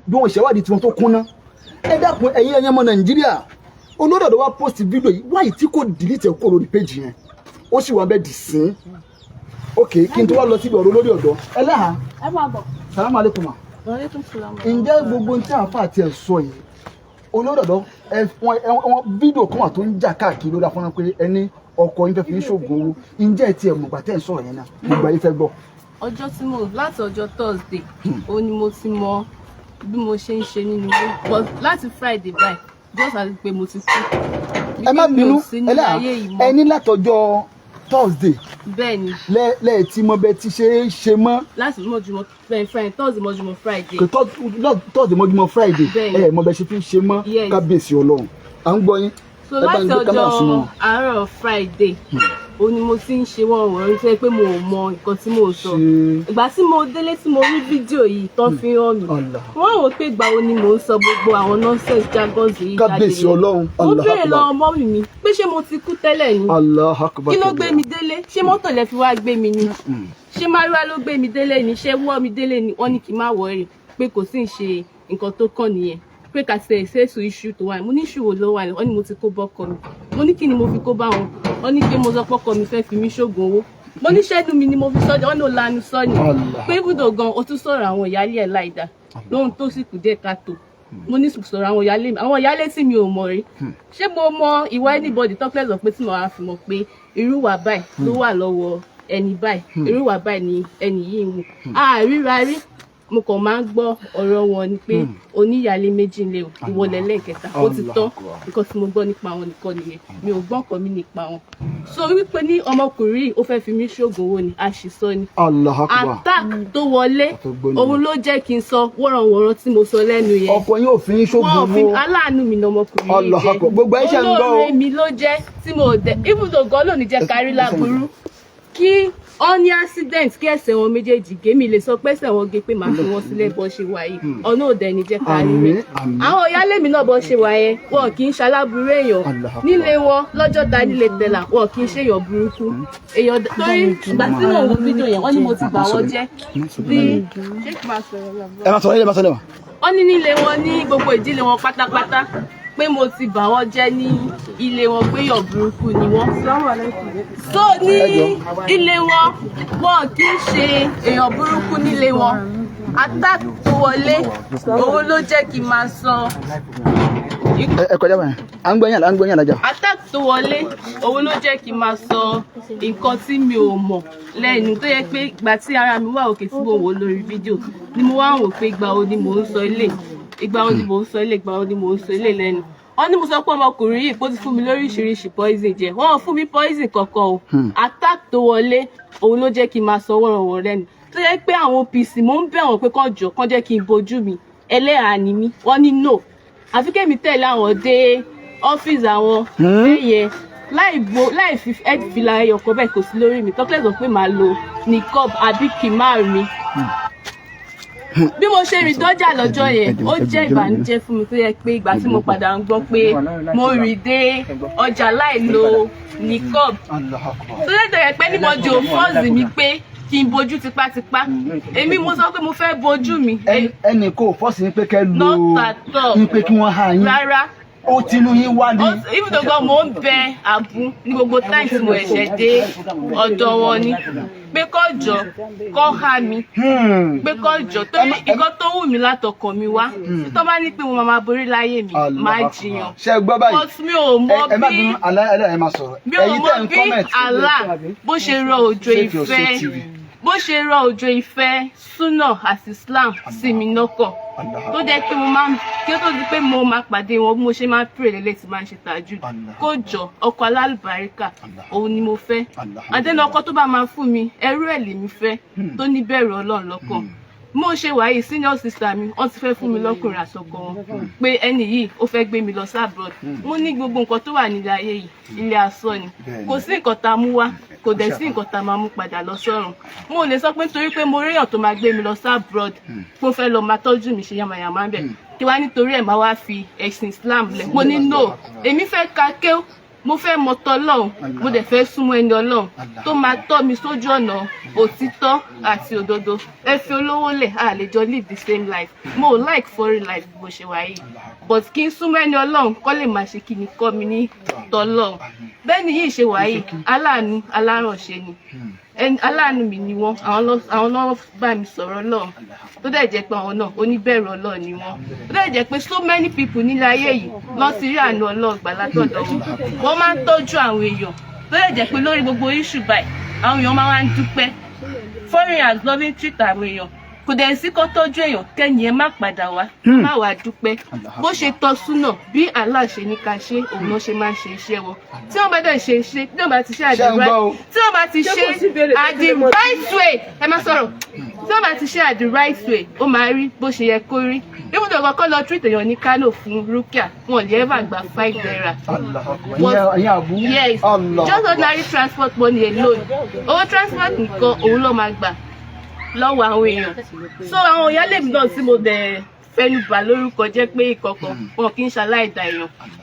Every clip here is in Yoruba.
bí wọ́n ṣèwádìí tí wọ́n tó kúnná ẹ dákun ẹ̀yin ọmọ Nàìjíríà olórí ọ̀dọ́ wa post fídíò yìí wáyé tí kò delete kó lórí page yẹn ó sì wà bẹ́ẹ̀ dì sí ok kí n tó wá lọ síbi ọ̀rọ̀ olórí ọ̀dọ́ ẹlẹ́hà ẹ máa bọ̀. salamu aleykum ma. Aleykum salaam. ǹjẹ́ gbogbo ní tí àáfà àti ẹ̀ sọ yìí olórí ọ̀dọ́ wọn fídíò kan wà tó ń jà káàkiri lórí afọ́nà pé ẹni ọkọ yín fẹ́ fi ń ṣoògùn owó ǹjẹ́ ẹ tiẹ̀ mọ̀gbà tẹ́ ẹ̀ sọ̀rọ̀ yẹn náà gbogbo ayé fẹ́ gbọ́. Ọjọ́ tí mo láti ọjọ́ Thursday ó ní mo ti mọ bí mo ṣe ń ṣe nínú ilé but láti Friday báyìí just as pé mo ti kú. ẹ má bínú ẹni látọjọ́ Thursday bẹ́ẹ̀ni lẹ́ẹ̀ tí mo bẹ ti ṣe mọ́. láti mọ́júmọ́ Friday Thursday mọ́júmọ́ Friday. Thursday mọ́júmọ́ Friday mo bẹ ṣe fi ń ṣe mọ́ kábíyèsí Ọlọ́run à ń gbọ́ yín. So láti ọjọ́ àárọ̀ Friday ó ní mo ti ń ṣe wọ́n wọ̀n rí fẹ́ pé mo ò mọ nǹkan tí mo sọ ìgbà tí mo délé tí mo rí fídíò yìí tán fi hàn mí wọ́n rò pé ìgbà wo ni mò ń sọ gbogbo àwọn nonsense jargons yìí jáde kábíyèsí Ọlọ́run mo béèrè lọ́wọ́ mọ́mì mi pé ṣé mo ti kú tẹ́lẹ̀ ni kí ló gbé mi délé ṣé mọ́tò lẹ fi wá gbé mi ni ṣé márúwá ló gbé mi délé ni ṣé wọ́ mi délé ni wọ́n ní kí n má wọ̀ọ́rì pé kò sí ń ṣe nǹkan tó kàn nìyẹn pé kà sí ẹ̀sẹ̀sù iṣu tó wà mo ní iṣu wo ló wà wọ́n ní mo ti kó bọ́kọ mi mo ní kí ni mo fi kó bá wọn wọ́n ní pé mo sọ pọ́kọ mi fẹ́ fi mí ṣoògùn owó mo ní ṣẹ́nu mi ni mo fi sọ́jà wọ́n ní ò lanu sọ́ni pé ibùdó gan o tún sọ̀rọ̀ àwọn ìyálé ẹ̀ láìda lóhun tó sì kù díẹ̀ káàtó mo ní sọ̀rọ̀ àwọn ìyálé tí mi ò mọ̀ rí ṣé mo mọ ìwà anybody tọ́pẹ́sọ̀ pé tí mo wá fi mọ̀ pé irú wà báyìí ló wà lọ́wọ́ ẹni báyìí irú wà báyìí ni ẹni yìí ń wù àríra rí mo kàn máa ń gbọ́ ọ̀rọ̀ wọn ni pé oníyàlé méjì lé o ìwọlẹ̀ lẹ́ẹ̀kẹta ó ti tán nǹkan tí mo gbọ́ nípa wọn nìkan nìyẹn mi ò gbọ́ nǹkan mi nípa wọn. so wípé ní ọmọkùnrin yìí ó fẹ́ fi mí ṣoògùn owó ni àṣìsọ ni attack tó wọlé òun ló jẹ́ kí n sọ wọ́rọ̀wọ́rọ̀ tí mo sọ lẹ́nu yẹn. ọkọ yín ò fi ń ṣoògùn owó aláàánú mi ni ọmọkùnrin yìí jẹ́ gbogbo ẹ̀ṣẹ̀ ń gbọ́ olóore mi ló jẹ́ tí mo dẹ̀ ibùdó gan lónìí jẹ́ kárí láburú kí ó ní accident kí ẹsẹ̀ wọn méjèèjì gé mi lè sọ pé ẹsẹ̀ wọn gé pé màá fi wọn sílẹ̀ bọ́ ṣe wà yìí ọ̀nà òdẹ ni jẹ́ kárí rẹ̀ àwọn ìyálé mi náà bọ́ ṣe wà yẹn wọn kì í ṣaláburú èèyàn nílé wọn lọ́jọ́ ta nílé tẹ̀là wọn kì í ṣe èèyàn burúkú èèyàn torí ìgbà tí mò ń wo fídíò yẹn wọ́n ní mo ti bà wọ́n jẹ́ bí ṣé kí máa sọ̀rọ̀ wọ́n ní nílé wọn ní gbogbo ìdílé wọn pátápátá pé mo ti bà wọ́n jẹ́ ní ilé wọn pé èèyàn burúkú ni wọ́n. so ní ilé wọn kì í ṣe èèyàn burúkú nílé wọn attack tó wọlé òun ló jẹ́ kí n máa sọ. ẹ kọjá báyìí à ń gbẹ̀yìn alájà. attack tó wọlé òun ló jẹ́ kí n máa sọ nǹkan tí mi ò mọ̀ lẹ́nu tó yẹ pé ìgbà tí ara mi wà òkè tí mo wò lórí fídíò ni mo wá ń wò pé ìgbà wo ni mò ń sọ ilé ìgbà wo ni mò ń sọ ilé ìgbà wo ni mò ń sọ ilé lẹ́nu wọ́n ní mo sọ pé ọmọkùnrin yìí kó ti fún mi lóríṣiríṣi poison jẹ wọ́n ò fún mi poison kankan o attack tó wọlé òun ló jẹ́ kí n máa sọ wọ́rọ̀wọ́ lẹ́nu tó yẹ pé àwọn OPC mò ń bẹ̀ wọ́n pé kán jọ kán jẹ́ kí n bojú mi ẹlẹ́hàá ni mí wọ́n ní no àfi kémi tẹ̀lé àwọn dé ọ́fíìsì àwọn lẹ́yẹ láì fi head fìlà ẹyọkọ bẹ́ẹ̀ kò sí lórí mi tọ́kílẹ̀ sọ pé màá lo niqab àbí kìmáà mi bí mo ṣe rìn dọ́jà lọ́jọ́ yẹn ó jẹ́ ìbànújẹ́ fún mi tó yẹ pé ìgbà tí mo padà ń gbọ́ pé mo rìn dé ọjà láì lo niqab tó yẹ tẹ̀yẹ pé ní mo jò fọ́ọ̀sì mi pé kí n bojú tipátipá èmi mo sọ pé mo fẹ́ bojú mi. ẹnì kò fọ́ọ̀sì ní pé kẹ́ lo ní pé kí wọ́n há yín rárá ó tinú yín wá ní. ibùdó gan mo ń bẹ àbú ní gbogbo táìmù tí mo ẹ̀ṣẹ̀ dé ọ̀dọ̀ wọn ni pé kọjọ kọ há mi pé kọjọ torí nǹkan tó wù mí látọkàn mi wá tó bá ní pé mo máa borí láyé mi máa jiyàn ṣe gbọ́ báyìí mi ò mọ bí Allah bó ṣe rọ òjò ìfẹ́ bó ṣe rọ òjò ìfẹ́ súnà àti Islam sí mi lọ́kàn tó jẹ́ pé mo máa kí ó tó di pé mo máa pàdé wọn bí mo ṣe máa pray lélẹ̀ tí máa ń ṣe tàjú kó jọ ọkọ alálùbáríkà òun ni mo fẹ́ àdéhùn ọkọ tó bá máa fún mi ẹrú ẹ̀ lèmi fẹ́ tó ní bẹ̀rù Ọlọ́run lọ́kàn mo ṣe wáyé senior sister mi wọ́n ti fẹ́ fún mi lọ́kùnrin àsọkọ wọn pé ẹni yìí ó fẹ́ gbé mi lọ sí abroad mo ní gbogbo nǹkan tó wà nílé ayé yìí ilé asọ ni kò sí nǹkan tá a mú wá kò dẹ̀ sí nǹkan tá a máa mú padà lọ sọ́run mo lè sọ pé nítorí pé mo réyàn tó máa gbé mi lọ sí abroad pé ó fẹ́ lọ máa tọ́jú mi ṣe yamayama ń bẹ̀ kí wá nítorí ẹ̀ máa wá fi ẹ̀sìn Islam lẹ̀ mo ní no èmi fẹ́ ka kéw mo fẹ́ mọ tọlọ́run mo dẹ̀ fẹ́ súnmọ́ ẹni Ọlọ́run tó máa tọ́ mi sójú ọ̀nà òtítọ́ àti òdodo. Ẹ fi olówó lẹ̀ a lè jọ live the same life. Mo like foreign life bó ṣe wà yìí but kí n súnmọ́ ẹni Ọlọ́run kọ́ lè máa ṣe kí ni kọ́ mi ní tọlọ́run. Bẹ́ẹ̀ ni yìí ṣe wà yìí aláàánú alárànṣe ni aláàánú mi ni wọ́n àwọn lọ́wọ́ bá mi sọ̀rọ̀ Ọlọ́run tó dẹ̀ jẹ́ pé àwọn náà oníbẹ̀rù Ọlọ́run ni wọ́n tó dẹ̀ jẹ́ pé so many people nílé ayé yìí lọ sí rí àánú Ọlọ́run gbà látọ̀dọ̀ wọn. Wọ́n máa ń tọ́jú àwọn èèyàn tó dẹ̀ jẹ́ pé lórí gbogbo issue báyìí àwọn èèyàn máa ń dúpẹ́ foreigners loving treat àwọn èèyàn kò dẹ̀ sí kó tọ́jú èèyàn kẹ́yìn ẹ má padà wá má wàá dúpẹ́ bó ṣe tọ́ súnà bí Allah ṣe ní ká ṣe òun ló ṣe máa ń ṣe iṣẹ́ wọn tí wọ́n bá dẹ̀ ṣe iṣẹ́ tí wọ́n bá ti ṣe at the right way ẹ má sọ̀rọ̀ tí wọ́n bá ti ṣe at the right way ó máa rí bó ṣe yẹ kó rí ibùdó kọ́kọ́ lọ treat èèyàn ní Kano fún Rukia wọn lè ever gba 5 naira. Yes, just ordinary transport money alone owó transport nìkan òun ló máa gbà lọ́wọ́ àwọn èèyàn. So àwọn ìyálẹ̀mí náà tí mo dẹ̀ fẹ́nu bà lórúkọ jẹ́ pé ìkọ̀kọ̀ wọn kì í ṣaláìda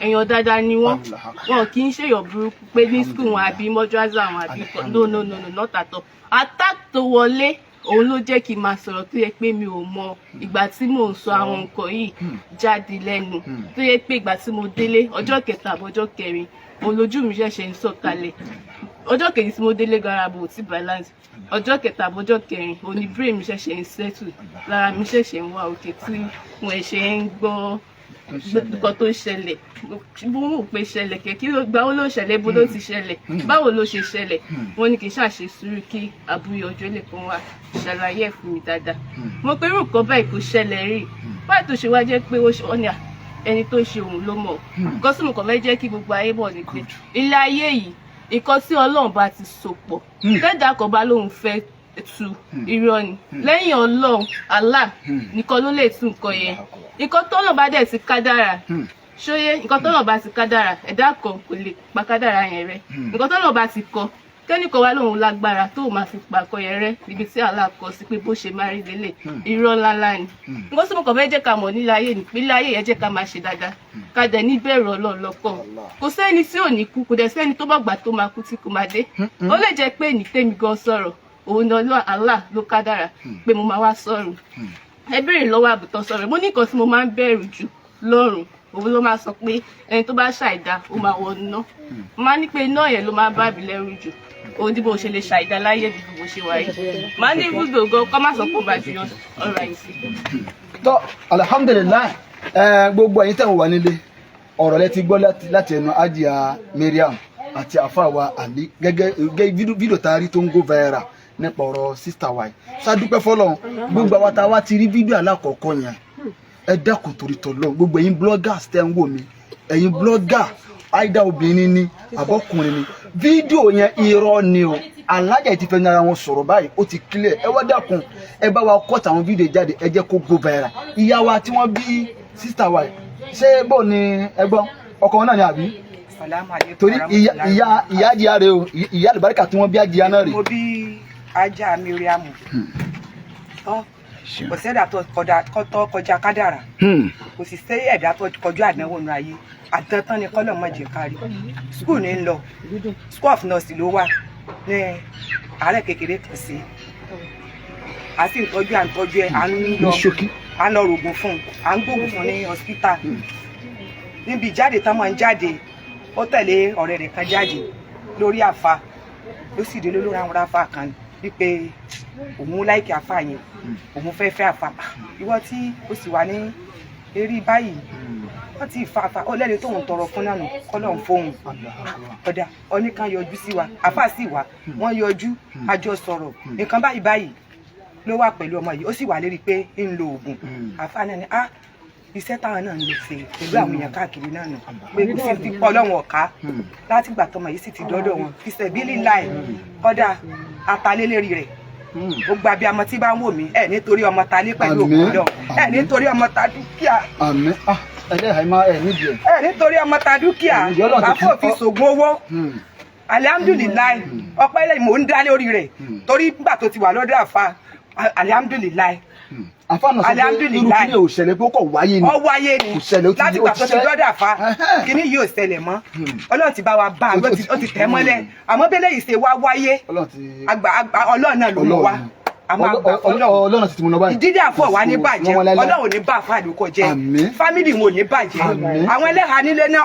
èèyàn dáadáa ni wọn kì í ṣèyàn burúkú pé ní skul wọn àbí mọ́júázà wọn àbí no not at all. Attack tó wọlé òun ló jẹ́ kí n máa sọ̀rọ̀ tó yẹ pé mi ò mọ ìgbà tí mò ń sọ àwọn nǹkan yìí jáde lẹ́nu tó yẹ pé ìgbà tí mo délé ọjọ́ kẹta àbọ̀jọ́ kẹrin òun lójú mi ṣẹ̀ṣẹ̀ ń sọ̀kalẹ̀ ọjọ́ kejì tí mo délé garabo ti balance ọjọ́ kẹta àbọ̀jọ́ kẹrin òní brain mi ṣẹ̀ṣẹ̀ ń settle lára mi ṣẹ̀ṣẹ̀ ń wá òkè tí mo ṣe ń gbọ́ nǹkan tó ṣẹlẹ̀ bó mọ̀ pé ṣẹlẹ̀ kẹ̀kí gbà ó ló ṣẹlẹ̀ bó ló ti ṣẹlẹ̀ báwo ló ṣe ṣẹlẹ̀ wọ́n ní kí n ṣàṣe sùúrù kí àbúyọ ọjọ́ lè kàn wá ṣàlàyé ẹ̀ fún mi dáadáa. Mo pé irú nǹkan báyìí kò ṣẹlẹ̀ rí báyìí tó ṣe wá jẹ́ pé ó ní ẹni tó ṣe òun ló mọ̀ nǹkan tí mo kàn fẹ́ jẹ́ kí gbogbo ayé bọ̀ ní pé ilé ayé yìí nǹkan tí Ọlọ́run bá ti so pọ̀ tẹ́dà kan bá lóun fẹ́ tu irọ́ ni lẹ́yìn Ọlọ́run Allah nìkan ló lè tú nǹkan yẹn nǹkan tọ́nà bá dẹ̀ ti kádàrà ṣóyé nǹkan tọ́nà bá ti kádàrà ẹ̀dá kan kò lè pa kádàrà yẹn rẹ́ nǹkan tọ́nà bá ti kọ kẹ́nìkan wá lóun lágbára tó máa fi pàkọ yẹn rẹ́ níbi tí Allah kọ sí pé bó ṣe máa rí lélẹ̀ irọ́ ńláńlá ni nǹkan tí mo kàn fẹ́ jẹ́ ká mọ̀ nílé ayé ni pé ilé ayé yẹn jẹ́ ká máa ṣe dáadáa ká dẹ̀ ní bẹ̀rù Ọlọ́run lọ́kàn kò sẹ́ni tí ò ní kú kò dẹ̀ sẹ́ni tó bá gbà tó máa kú tí kò máa dé ó lè jẹ́ pé ní tèmi gan sọ̀rọ̀ òun ni Allah ló kádàrà pé mo máa wá sọ̀rọ̀ ẹ béèrè lọ́wọ́ àbùtọ́ sọ̀rọ̀ mo ní nǹkan tí mo máa ń bẹ̀rù jù lọ́rùn òun ló máa sọ pé ẹni tó bá ṣàìdá ó máa wọ iná mo máa ní pé iná yẹn ló máa bá mi lẹ́rù jù òun dìbò ṣe lè ṣàìdá láyé bí gbogbo ṣe wáyé máa ní ibùdó gan kọ́ má sọ pé ó bá jùlọ ọ̀rọ̀ àìsí. tó alhamdulilayi gbogbo ẹ̀yin tẹ̀ ń wà nílé ọ̀rọ̀ lẹ ti gbọ́ láti ẹnu Hajiya Mariam àti àfàwà Ali gẹ́gẹ́ fídíò tá a rí tó ń go viral nípa ọ̀rọ̀ sister wa yìí ṣàdúpẹ́ fọ́lọ́run gbogbo àwọn tá a wá ti rí fídíò alákọ̀ọ́kọ́ yẹn ẹ dákun torí tọ́lọ́run gbogbo ẹ̀yin bloggers tẹ́ ń wò mí ẹ̀yin blogger àìdá obìnrin ni àbọ̀kùnrin ni fídíò yẹn irọ́ ni o alájà ti fẹ́ ní ara wọn sọ̀rọ̀ báyìí ó ti clear ẹ wá dákun ẹ bá wa cut àwọn fídíò jáde ẹ jẹ́ kó go viral ìyá wa tí wọ́n bí sister wa yìí ṣé bó ni ẹgbọ́n ọkọ wọn náà ni àbí torí ìyá Hajiya rẹ o ìyá àlùbáríkà tí wọ́n bí Hajiya náà rè. mo bí Hajiya Mariam kò sẹ́dá tó kọjá kádàrà kò sì sẹ́ ẹ̀dá tó kọjú àdánwò nù ayé àdántán ni kọ́lọ̀ mọ̀ jẹ́ kárí skul ní lọ school of nurse ló wà ní àárẹ̀ kékeré kan sí a sì ń tọ́jú ẹ̀ à ń lọ rògùn fún un à ń gbógun fún un ní hospital níbi ìjáde tán máa ń jáde ó tẹ̀lé ọ̀rẹ́ rẹ̀ kan jáde lórí àfa ló sì délé lórí àwọn àfa kan wípé òun láìkí àfa yẹn òun fẹ́ fẹ́ àfa ìwọ tí ó sì wà ní eré báyìí wọ́n ti fa àfa ó lẹ́ni tóun tọrọ fún náà kọ́lọ̀ ń fóun ọ̀dà oníkan yọjú sí wa àfa sì wà wọ́n yọjú àjọ sọ̀rọ̀ nǹkan báyìí ló wà pẹ̀lú ọmọ yìí ó sì wà lérí pé ń lo oògùn àfa náà ni iṣẹ́ táwọn náà ń lè ṣe pẹ̀lú àwọn èèyàn káàkiri náà nù pé kò sí ti pọ̀ lọ́wọ́ ọ̀ká láti gbà tọmọ yìí sì ti dọ́dọ̀ wọn fi sẹ̀bílì láì kọ́dà atalélẹ́rì rẹ̀ ó gba bí ọmọ tí bá ń wò mí ẹ̀ nítorí ọmọ ta ní pẹ̀lú òkúdọ̀ ẹ̀ nítorí ọmọ ta dúkìá ẹ̀ nítorí ọmọ ta dúkìá bàbá òfin ṣògùn owó alihamudulilayi ọpẹ́ lẹ́yìn mò ń dá lórí rẹ̀ torí nígbà tó ti wà lọ́dọ̀ àfa alihamudulilayi àfààní sọ pé irú kí ni ò ṣẹlẹ̀ pé ó kọ̀ wáyé ni. Ó wáyé ni láti gbà tó ti gbọ́dọ̀ fa kíní yìí ò ṣẹlẹ̀ mọ́ Ọlọ́run ti bá wa bá ó ti tẹ̀ mọ́lẹ̀ àmọ́ bẹ́lẹ̀ yìí ṣe wá wáyé Ọlọ́run náà ló mú wa Ọlọ́run ti ti mú náà báyìí. ìdílé àfọ̀ wa ní bàjẹ́ Ọlọ́run ò ní bá àfààní kò jẹ́ fámìlì wọn ò ní bàjẹ́ àwọn ẹlẹ́hàá nílé náà